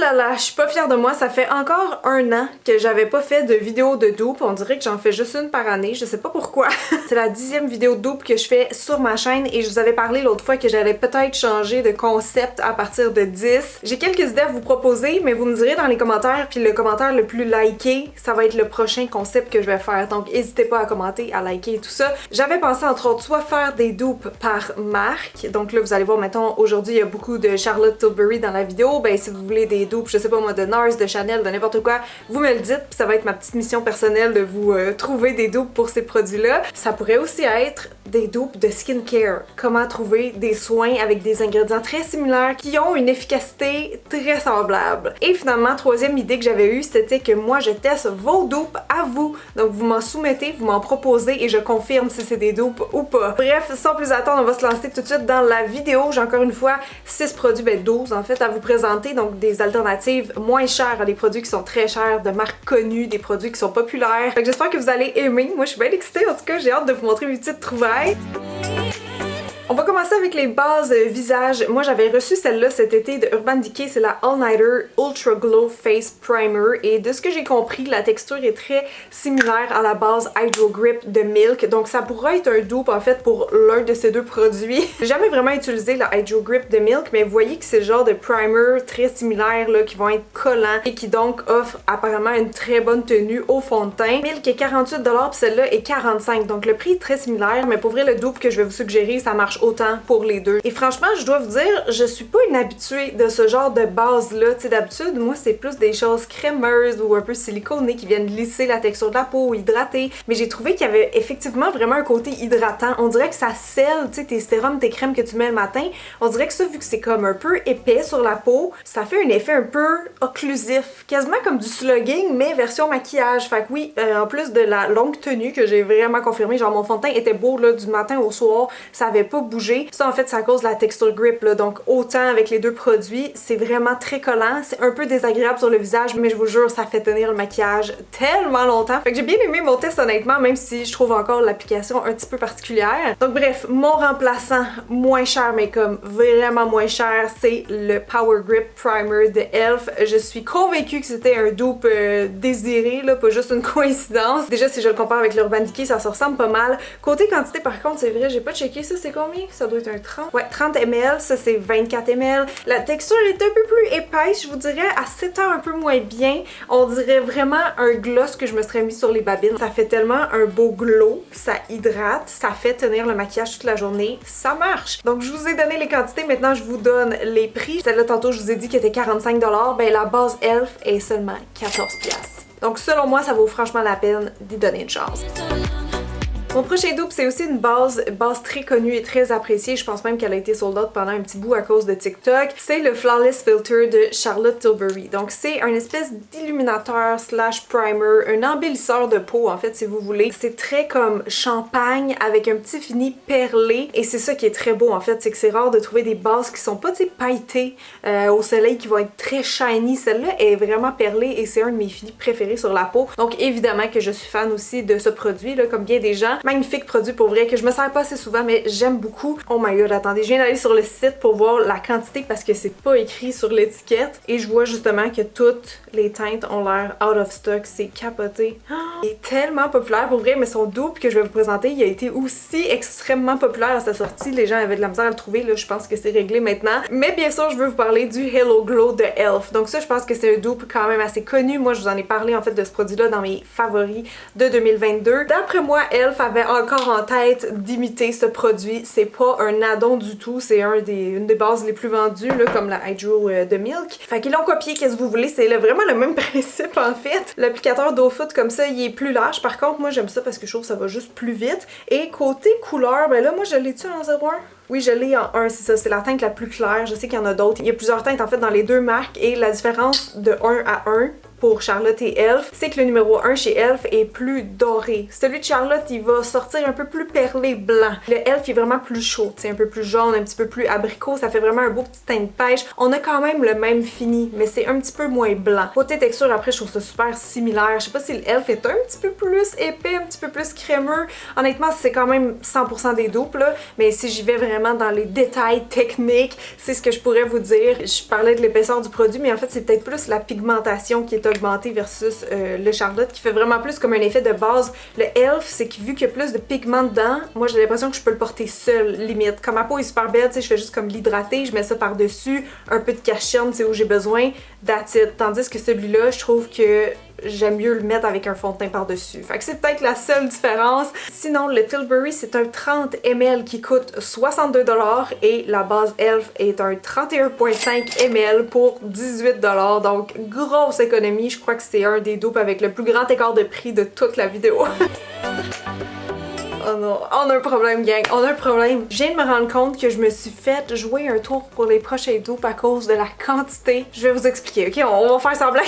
là là, je suis pas fière de moi, ça fait encore 1 an que j'avais pas fait de vidéo de dupe. On dirait que j'en fais juste une par année, je sais pas pourquoi. C'est la 10e vidéo de dupe que je fais sur ma chaîne et je vous avais parlé l'autre fois que j'allais peut-être changer de concept à partir de 10. J'ai quelques idées à vous proposer, mais vous me direz dans les commentaires, puis le commentaire le plus liké, ça va être le prochain concept que je vais faire. Donc n'hésitez pas à commenter, à liker et tout ça. J'avais pensé entre autres soit faire des dupes par marque. Donc là vous allez voir, mettons, aujourd'hui il y a beaucoup de Charlotte Tilbury dans la vidéo. Ben si vous voulez des dupes, je sais pas moi, de NARS, de Chanel, de n'importe quoi, vous me le dites, puis ça va être ma petite mission personnelle de vous trouver des dupes pour ces produits-là. Ça pourrait aussi être des dupes de skincare. Comment trouver des soins avec des ingrédients très similaires qui ont une efficacité très semblable. Et finalement, troisième idée que j'avais eue, c'était que moi je teste vos dupes à vous. Donc vous m'en soumettez, vous m'en proposez et je confirme si c'est des dupes ou pas. Bref, sans plus attendre, on va se lancer tout de suite dans la vidéo. J'ai encore une fois 6 produits, ben 12 en fait, à vous présenter. Donc des alternatives moins chères à des produits qui sont très chers, de marques connues, des produits qui sont populaires. Fait que j'espère que vous allez aimer. Moi je suis bien excitée, en tout cas j'ai hâte de vous montrer mes petites trouvailles. On va commencer avec les bases visage. Moi j'avais reçu celle-là cet été de Urban Decay, c'est la All Nighter Ultra Glow Face Primer et de ce que j'ai compris, la texture est très similaire à la base Hydro Grip de Milk, donc ça pourrait être un dupe en fait pour l'un de ces deux produits. J'ai jamais vraiment utilisé la Hydro Grip de Milk, mais vous voyez que c'est le genre de primer très similaire là, qui vont être collants et qui donc offre apparemment une très bonne tenue au fond de teint. Milk est 48$ puis celle-là est 45$, donc le prix est très similaire, mais pour vrai le dupe que je vais vous suggérer, ça marche autant pour les deux. Et franchement, je dois vous dire, je suis pas une habituée de ce genre de base-là. Tu sais, d'habitude, moi, c'est plus des choses crémeuses ou un peu siliconées qui viennent lisser la texture de la peau ou hydrater. Mais j'ai trouvé qu'il y avait effectivement vraiment un côté hydratant. On dirait que ça scelle, tu sais, tes sérums, tes crèmes que tu mets le matin. On dirait que ça, vu que c'est comme un peu épais sur la peau, ça fait un effet un peu occlusif. Quasiment comme du slugging, mais version maquillage. Fait que oui, en plus de la longue tenue que j'ai vraiment confirmée, genre mon fond de teint était beau là, du matin au soir, ça avait pas bougé. Ça en fait c'est à cause de la texture grip là, donc autant avec les deux produits, c'est vraiment très collant, c'est un peu désagréable sur le visage, mais je vous jure ça fait tenir le maquillage tellement longtemps. Fait que j'ai bien aimé mon test honnêtement, même si je trouve encore l'application un petit peu particulière. Donc bref, mon remplaçant moins cher mais comme vraiment moins cher, c'est le Power Grip Primer de e.l.f. Je suis convaincue que c'était un dupe désiré là, pas juste une coïncidence. Déjà si je le compare avec l'Urban Decay, ça se ressemble pas mal. Côté quantité par contre, c'est vrai, j'ai pas checké ça, c'est combien? Ça doit être un 30. Ouais, 30 ml, ça c'est 24 ml. La texture est un peu plus épaisse, je vous dirais, à 7 ans un peu moins bien. On dirait vraiment un gloss que je me serais mis sur les babines. Ça fait tellement un beau glow, ça hydrate, ça fait tenir le maquillage toute la journée, ça marche. Donc je vous ai donné les quantités, maintenant je vous donne les prix. Celle-là tantôt je vous ai dit qu'elle était 45$, ben la base e.l.f. est seulement 14$. Donc selon moi, ça vaut franchement la peine d'y donner une chance. Mon prochain dupe, c'est aussi une base très connue et très appréciée. Je pense même qu'elle a été sold out pendant un petit bout à cause de TikTok. C'est le Flawless Filter de Charlotte Tilbury. Donc c'est un espèce d'illuminateur slash primer, un embellisseur de peau en fait si vous voulez. C'est très comme champagne avec un petit fini perlé et c'est ça qui est très beau en fait, c'est que c'est rare de trouver des bases qui sont pas pailletées au soleil, qui vont être très shiny. Celle-là est vraiment perlée et c'est un de mes finis préférés sur la peau. Donc évidemment que je suis fan aussi de ce produit là, comme bien des gens. Magnifique produit pour vrai que je me sers pas assez souvent mais j'aime beaucoup. Oh my god, attendez, je viens d'aller sur le site pour voir la quantité parce que c'est pas écrit sur l'étiquette et je vois justement que toutes les teintes ont l'air out of stock, c'est capoté. Il est tellement populaire pour vrai, mais son dupe que je vais vous présenter, il a été aussi extrêmement populaire à sa sortie, les gens avaient de la misère à le trouver, là je pense que c'est réglé maintenant. Mais bien sûr, je veux vous parler du Halo Glow de e.l.f. Donc ça, je pense que c'est un dupe quand même assez connu. Moi, je vous en ai parlé en fait de ce produit-là dans mes favoris de 2022. D'après moi, e.l.f. avait encore en tête d'imiter ce produit. C'est pas un addon du tout, c'est une des bases les plus vendues, là, comme la Hydro de Milk. Fait qu'ils l'ont copié, qu'est-ce que vous voulez, c'est vraiment le même principe en fait. L'applicateur d'eau foot comme ça, il est plus large. Par contre, moi j'aime ça parce que je trouve que ça va juste plus vite. Et côté couleur, ben là, moi je l'ai-tu en 01? Oui, je l'ai en 1, c'est ça, c'est la teinte la plus claire. Je sais qu'il y en a d'autres. Il y a plusieurs teintes en fait dans les deux marques et la différence de 1 à 1, pour Charlotte et Elf, c'est que le numéro 1 chez Elf est plus doré. Celui de Charlotte, il va sortir un peu plus perlé blanc. Le Elf est vraiment plus chaud, c'est un peu plus jaune, un petit peu plus abricot, ça fait vraiment un beau petit teint de pêche. On a quand même le même fini, mais c'est un petit peu moins blanc. Côté texture, après, je trouve ça super similaire. Je sais pas si le Elf est un petit peu plus épais, un petit peu plus crémeux. Honnêtement, c'est quand même 100% des dupes, là, mais si j'y vais vraiment dans les détails techniques, c'est ce que je pourrais vous dire. Je parlais de l'épaisseur du produit, mais en fait, c'est peut-être plus la pigmentation qui est augmentée versus le Charlotte, qui fait vraiment plus comme un effet de base. Le Elf, c'est que vu qu'il y a plus de pigments dedans, moi j'ai l'impression que je peux le porter seul, limite. Comme ma peau est super belle, tu sais, je fais juste comme l'hydrater, je mets ça par-dessus, un peu de cache-chaîne, tu sais, où j'ai besoin, that's it. Tandis que celui-là, je trouve que j'aime mieux le mettre avec un fond de teint par-dessus. Fait que c'est peut-être la seule différence. Sinon, le Tilbury, c'est un 30 ml qui coûte 62$ et la base Elf est un 31,5 ml pour 18$. Donc, grosse économie. Je crois que c'est un des dupes avec le plus grand écart de prix de toute la vidéo. Oh non, on a un problème, gang, on a un problème. Je viens de me rendre compte que je me suis fait jouer un tour pour les prochains dupes à cause de la quantité. Je vais vous expliquer, ok? On va faire semblant.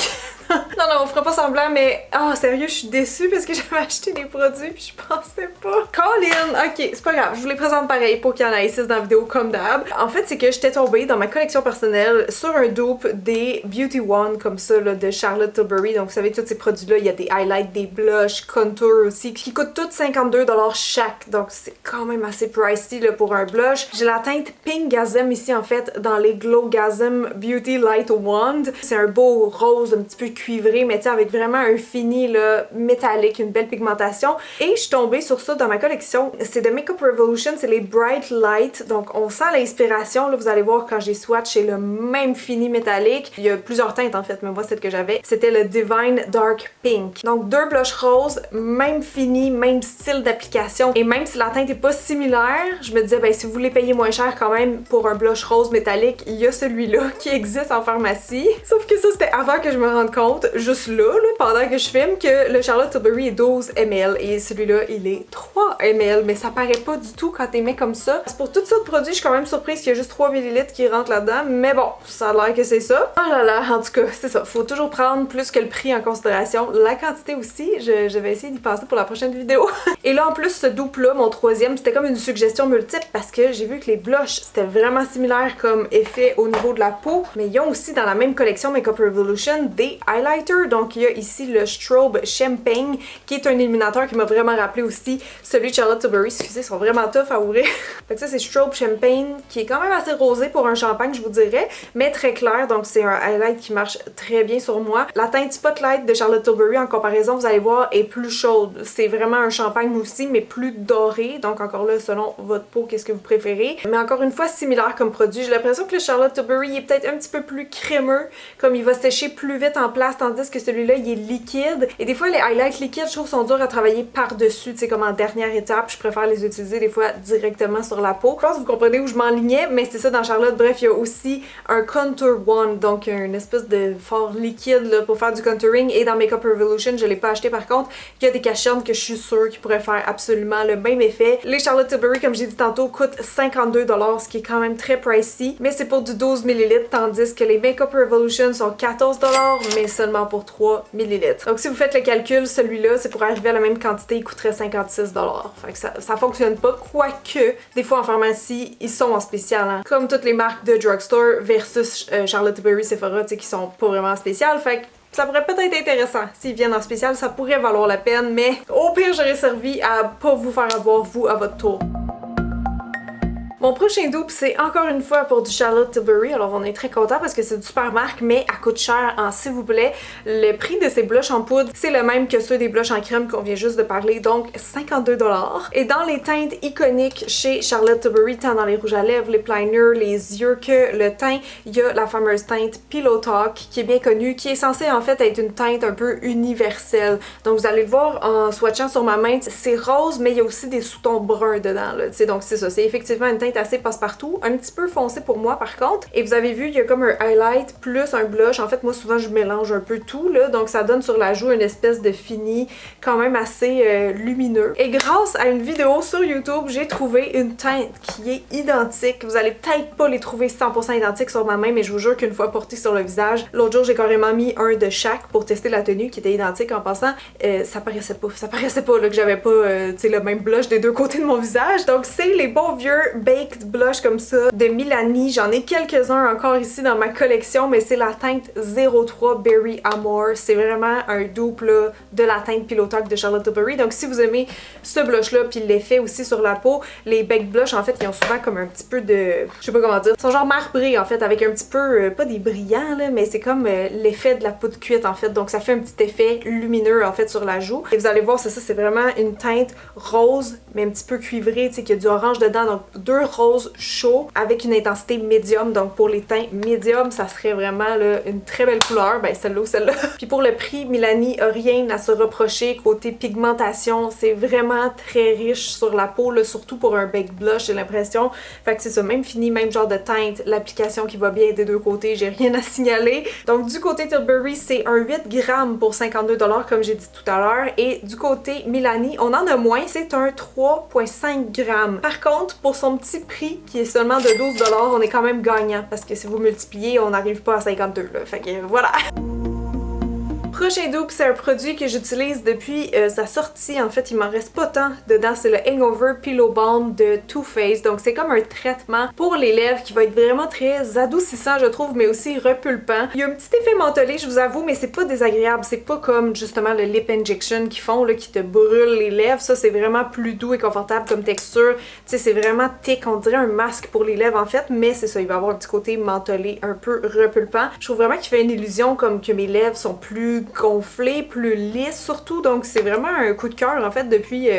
Non, on fera pas semblant, mais sérieux, je suis déçue parce que j'avais acheté des produits puis je pensais pas. Colin! Ok, c'est pas grave, je vous les présente pareil pour qu'il y en ait 6 dans la vidéo comme d'hab. En fait, c'est que j'étais tombée dans ma collection personnelle sur un dupe des Beauty One comme ça, là, de Charlotte Tilbury. Donc, vous savez, tous ces produits-là, il y a des highlights, des blushs, contours aussi, qui coûtent tous 52$ chaque. Donc, c'est quand même assez pricey là, pour un blush. J'ai la teinte Pink Gasm ici, en fait, dans les Glow Gasm Beauty Light Wand. C'est un beau rose, un petit peu cuivré, mais tu sais, avec vraiment un fini là, métallique, une belle pigmentation. Et je suis tombée sur ça dans ma collection. C'est de Makeup Revolution, c'est les Bright Light. Donc on sent l'inspiration, là, vous allez voir quand j'ai swatch, c'est le même fini métallique. Il y a plusieurs teintes en fait, mais moi celle que j'avais, c'était le Divine Dark Pink. Donc deux blushs roses, même fini, même style d'application. Et même si la teinte est pas similaire, je me disais, ben si vous voulez payer moins cher quand même pour un blush rose métallique, il y a celui-là qui existe en pharmacie. Sauf que ça, c'était avant que je me rende compte, juste là, pendant que je filme, que le Charlotte Tilbury est 12 ml et celui-là, il est 3 ml, mais ça paraît pas du tout quand t'es mis comme ça. Pour toutes sortes de produits, je suis quand même surprise qu'il y a juste 3 ml qui rentrent là-dedans, mais bon, ça a l'air que c'est ça. Oh là là, en tout cas, c'est ça, faut toujours prendre plus que le prix en considération. La quantité aussi, je vais essayer d'y passer pour la prochaine vidéo. Et là, en plus, ce dupe-là, mon troisième, c'était comme une suggestion multiple parce que j'ai vu que les blushs, c'était vraiment similaire comme effet au niveau de la peau, mais ils ont aussi dans la même collection Makeup Revolution des highlighters. Donc, il y a ici le Strobe Champagne, qui est un illuminateur qui m'a vraiment rappelé aussi celui de Charlotte Tilbury. Excusez, ils sont vraiment tough à ouvrir. Fait que ça, c'est Strobe Champagne, qui est quand même assez rosé pour un champagne, je vous dirais, mais très clair. Donc, c'est un highlight qui marche très bien sur moi. La teinte Spotlight de Charlotte Tilbury, en comparaison, vous allez voir, est plus chaude. C'est vraiment un champagne aussi, mais plus doré. Donc, encore là, selon votre peau, qu'est-ce que vous préférez. Mais encore une fois, similaire comme produit. J'ai l'impression que le Charlotte Tilbury est peut-être un petit peu plus crémeux, comme il va sécher plus vite en place, tandis que celui-là, il est liquide. Et des fois, les highlights liquides, je trouve, sont durs à travailler par-dessus, tu sais, comme en dernière étape. Je préfère les utiliser des fois directement sur la peau. Je pense que vous comprenez où je m'enlignais, mais c'est ça dans Charlotte. Bref, il y a aussi un Contour Wand, donc une espèce de fort liquide là, pour faire du contouring. Et dans Makeup Revolution, je l'ai pas acheté par contre. Il y a des cachettes que je suis sûre qui pourraient faire absolument le même effet. Les Charlotte Tilbury, comme j'ai dit tantôt, coûtent 52$, ce qui est quand même très pricey, mais c'est pour du 12 ml, tandis que les Makeup Revolution sont 14$, mais seulement pour 3 ml. Donc si vous faites le calcul, celui-là, c'est pour arriver à la même quantité, il coûterait 56$. Fait que ça fonctionne pas, quoique des fois en pharmacie, ils sont en spécial, hein. Comme toutes les marques de drugstore versus Charlotte Tilbury, Sephora, tu sais, qui sont pas vraiment en spécial. Fait que ça pourrait peut-être être intéressant. S'ils viennent en spécial, ça pourrait valoir la peine, mais au pire, j'aurais servi à pas vous faire avoir, vous, à votre tour. Mon prochain dupe, c'est encore une fois pour du Charlotte Tilbury. Alors on est très content parce que c'est du super marque, mais elle coûte cher, hein, s'il vous plaît. Le prix de ces blushs en poudre, c'est le même que ceux des blushs en crème qu'on vient juste de parler, donc 52$. Et dans les teintes iconiques chez Charlotte Tilbury, tant dans les rouges à lèvres, les liners, les yeux que le teint, il y a la fameuse teinte Pillow Talk qui est bien connue, qui est censée en fait être une teinte un peu universelle. Donc vous allez le voir en swatchant sur ma main, c'est rose, mais il y a aussi des sous-tons bruns dedans, là, donc c'est ça, c'est effectivement une teinte teinte assez passe-partout, un petit peu foncé pour moi par contre. Et vous avez vu, il y a comme un highlight plus un blush. En fait, moi souvent je mélange un peu tout là, donc ça donne sur la joue une espèce de fini quand même assez lumineux. Et grâce à une vidéo sur YouTube, j'ai trouvé une teinte qui est identique. Vous allez peut-être pas les trouver 100% identiques sur ma main, mais je vous jure qu'une fois portée sur le visage, l'autre jour j'ai carrément mis un de chaque pour tester la tenue qui était identique en passant. Ça paraissait pas là, que j'avais pas tu sais, le même blush des deux côtés de mon visage. Donc c'est les bons vieux baked blush comme ça de Milani. J'en ai quelques-uns encore ici dans ma collection, mais c'est la teinte 03 Berry Amore. C'est vraiment un dupe là, de la teinte Pillow Talk de Charlotte Tilbury. Donc si vous aimez ce blush là, puis l'effet aussi sur la peau, les baked blush en fait ils ont souvent comme un petit peu de, je sais pas comment dire, ils sont genre marbrés en fait avec un petit peu, pas des brillants là, mais c'est comme l'effet de la poudre cuite en fait. Donc ça fait un petit effet lumineux en fait sur la joue. Et vous allez voir, c'est ça, c'est vraiment une teinte rose mais un petit peu cuivrée, tu sais, qu'il y a du orange dedans. Donc deux roses chauds avec une intensité médium. Donc pour les teints médiums, ça serait vraiment là, une très belle couleur. Ben celle-là ou celle-là. Puis pour le prix, Milani a rien à se reprocher côté pigmentation. C'est vraiment très riche sur la peau, là, surtout pour un baked blush, j'ai l'impression. Fait que c'est ça, même fini, même genre de teinte, l'application qui va bien des deux côtés, j'ai rien à signaler. Donc du côté Tilbury, c'est un 8 grammes pour 52 $ comme j'ai dit tout à l'heure. Et du côté Milani, on en a moins, c'est un 3,5 grammes. Par contre, pour son petit prix qui est seulement de 12 $, on est quand même gagnant parce que si vous multipliez, on n'arrive pas à 52 là. Fait que voilà. Prochain dupe, c'est un produit que j'utilise depuis sa sortie. En fait, il m'en reste pas tant dedans. C'est le Hangover Pillow Balm de Too Faced. Donc, c'est comme un traitement pour les lèvres qui va être vraiment très adoucissant, je trouve, mais aussi repulpant. Il y a un petit effet mentholé, je vous avoue, mais c'est pas désagréable. C'est pas comme justement le Lip Injection qu'ils font, là, qui te brûle les lèvres. Ça, c'est vraiment plus doux et confortable comme texture. Tu sais, c'est vraiment thick. On dirait un masque pour les lèvres, en fait, mais c'est ça. Il va avoir un petit côté mentholé, un peu repulpant. Je trouve vraiment qu'il fait une illusion comme que mes lèvres sont plus gonflé, plus lisse surtout, donc c'est vraiment un coup de cœur en fait depuis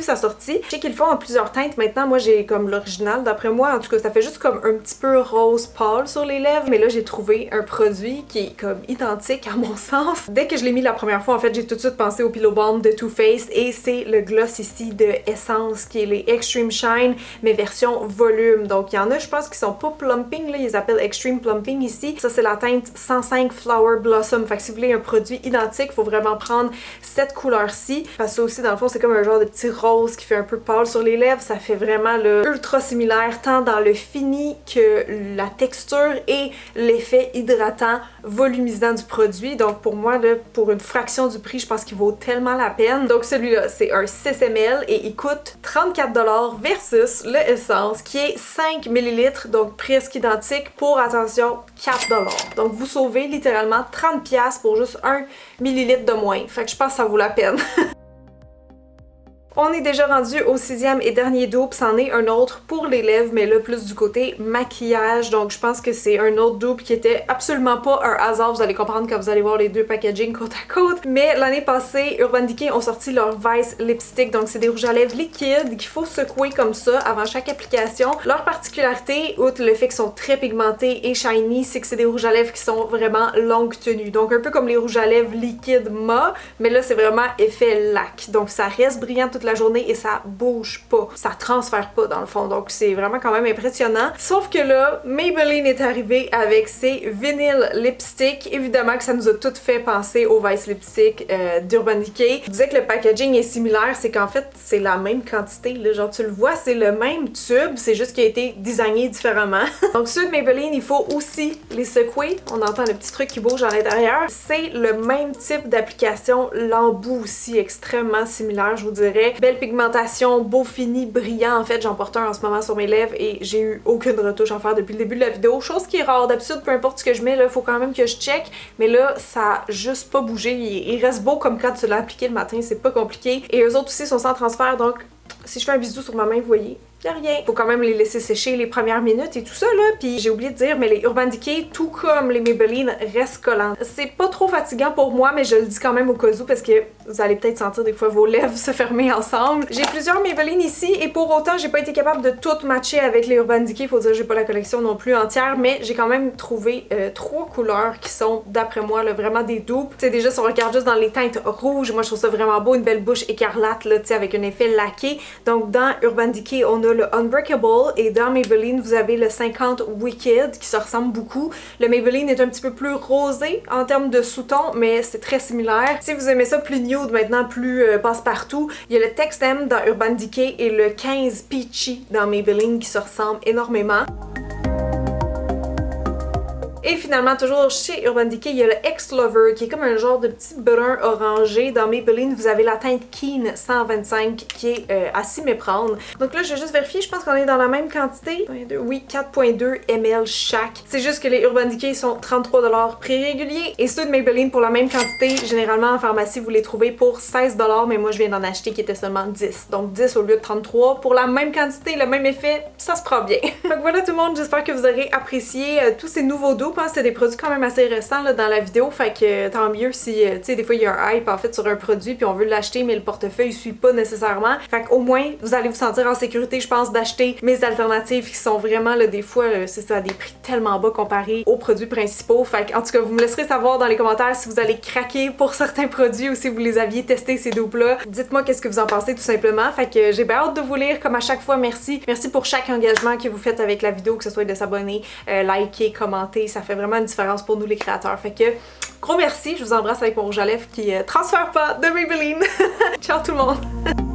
sa sortie. Je sais qu'ils le font en plusieurs teintes maintenant, moi j'ai comme l'original d'après moi, en tout cas ça fait juste comme un petit peu rose pâle sur les lèvres, mais là j'ai trouvé un produit qui est comme identique à mon sens. Dès que je l'ai mis la première fois en fait j'ai tout de suite pensé au Pillow Balm de Too Faced et c'est le gloss ici de Essence qui est les Extreme Shine mais version volume. Donc il y en a je pense qui sont pas plumping là, ils appellent Extreme Plumping ici. Ça c'est la teinte 105 Flower Blossom, fait que si vous voulez un produit identique, il faut vraiment prendre cette couleur-ci. Parce que ça aussi, dans le fond, c'est comme un genre de petit rose qui fait un peu pâle sur les lèvres. Ça fait vraiment le ultra similaire, tant dans le fini que la texture et l'effet hydratant, volumisant du produit. Donc pour moi, là, pour une fraction du prix, je pense qu'il vaut tellement la peine. Donc celui-là, c'est un 6 ml et il coûte 34 $ versus le Essence qui est 5 ml, donc presque identique pour, attention, 4 $. Donc vous sauvez littéralement 30$ pour juste 1 millilitre de moins. Fait que je pense que ça vaut la peine. On est déjà rendu au 6e et dernier dupe, c'en est un autre pour les lèvres, mais là plus du côté maquillage, donc je pense que c'est un autre dupe qui était absolument pas un hasard, vous allez comprendre quand vous allez voir les deux packaging côte à côte. Mais l'année passée, Urban Decay ont sorti leur Vice Lipstick, donc c'est des rouges à lèvres liquides qu'il faut secouer comme ça avant chaque application. Leur particularité, outre le fait qu'ils sont très pigmentés et shiny, c'est que c'est des rouges à lèvres qui sont vraiment longue tenue, donc un peu comme les rouges à lèvres liquides mat, mais là c'est vraiment effet lac, donc ça reste brillant toute la journée et ça bouge pas, ça transfère pas dans le fond, donc c'est vraiment quand même impressionnant. Sauf que là, Maybelline est arrivé avec ses vinyl lipstick, évidemment que ça nous a tout fait penser au Vice Lipstick d'Urban Decay. Je disais que le packaging est similaire, c'est qu'en fait c'est la même quantité, là, genre tu le vois, c'est le même tube, c'est juste qu'il a été designé différemment. Donc ceux de Maybelline, il faut aussi les secouer, on entend le petit truc qui bouge à l'intérieur. C'est le même type d'application, l'embout aussi extrêmement similaire, je vous dirais. Belle pigmentation, beau fini, brillant. En fait, j'en porte un en ce moment sur mes lèvres et j'ai eu aucune retouche à faire depuis le début de la vidéo. Chose qui est rare. D'habitude, peu importe ce que je mets, là, faut quand même que je check. Mais là, ça a juste pas bougé. Il reste beau comme quand tu l'as appliqué le matin. C'est pas compliqué. Et eux autres aussi sont sans transfert. Donc, si je fais un bisou sur ma main, vous voyez, y'a rien. Faut quand même les laisser sécher les premières minutes et tout ça là. Puis j'ai oublié de dire, mais les Urban Decay, tout comme les Maybelline, restent collants. C'est pas trop fatigant pour moi, mais je le dis quand même au cas où parce que vous allez peut-être sentir des fois vos lèvres se fermer ensemble. J'ai plusieurs Maybelline ici et pour autant, j'ai pas été capable de tout matcher avec les Urban Decay. Faut dire, j'ai pas la collection non plus entière, mais j'ai quand même trouvé 3 couleurs qui sont, d'après moi, là, vraiment des dupes. Tu sais, déjà, si on regarde juste dans les teintes rouges, moi je trouve ça vraiment beau, une belle bouche écarlate, là, tu sais, avec un effet laqué. Donc dans Urban Decay, on a a le Unbreakable et dans Maybelline, vous avez le 50 Wicked qui se ressemble beaucoup. Le Maybelline est un petit peu plus rosé en termes de sous-ton, mais c'est très similaire. Si vous aimez ça plus nude, maintenant plus passe-partout, il y a le Text M dans Urban Decay et le 15 Peachy dans Maybelline qui se ressemblent énormément. Et finalement, toujours chez Urban Decay, il y a le Ex-Lover qui est comme un genre de petit brun orangé. Dans Maybelline, vous avez la teinte Keen 125 qui est à s'y méprendre. Donc là, je vais juste vérifier, je pense qu'on est dans la même quantité. Oui, 4.2 ml chaque. C'est juste que les Urban Decay sont 33$ prix régulier et ceux de Maybelline pour la même quantité, généralement en pharmacie, vous les trouvez pour 16$, mais moi je viens d'en acheter qui était seulement 10. Donc 10 au lieu de 33. Pour la même quantité, le même effet, ça se prend bien. Donc voilà tout le monde, j'espère que vous aurez apprécié tous ces nouveaux dupes. C'est des produits quand même assez récents là, dans la vidéo, fait que tant mieux si, tu sais, des fois il y a un hype en fait sur un produit puis on veut l'acheter mais le portefeuille suit pas nécessairement. Fait qu'au moins vous allez vous sentir en sécurité, je pense, d'acheter mes alternatives qui sont vraiment là, des fois, c'est ça, à des prix tellement bas comparés aux produits principaux. Fait qu'en tout cas, vous me laisserez savoir dans les commentaires si vous allez craquer pour certains produits ou si vous les aviez testés ces dupes-là. Dites-moi qu'est-ce que vous en pensez tout simplement. Fait que j'ai bien hâte de vous lire comme à chaque fois. Merci. Merci pour chaque engagement que vous faites avec la vidéo, que ce soit de s'abonner, liker, commenter. Ça fait vraiment une différence pour nous les créateurs. Fait que gros merci, je vous embrasse avec mon rouge à lèvres qui transfère pas de Maybelline. Ciao tout le monde!